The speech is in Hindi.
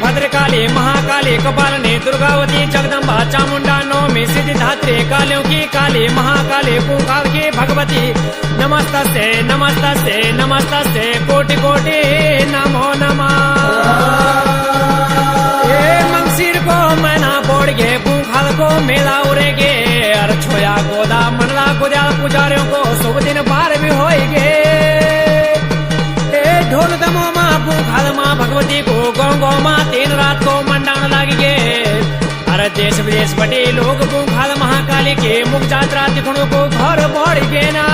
भद्रकाली महाकाली कपालनी दुर्गावती जगदम्बा चामुंडा नौमी सिद्धिदात्री कालियों की काली महाकाली पुकार की भगवती नमस्तस्ते नमस्तस्ते नमस्तस्ते कोटि कोटि नमो नमः। मंगसिर को मैना बोड़ गे पुखाल को मेला उड़ेगे अर छोया गोदा मनला गुजा पुजारियों को शुभ दिन बार भी होएगे। ढोल दमो माँ पुखाल माँ भगवती को गौ माँ 3 रात को मंडान लागे। अरे देश विदेश बटे लोग पुखाल महाकाली के मुख जात्रा दिखणों को घर बढ़ गे ना।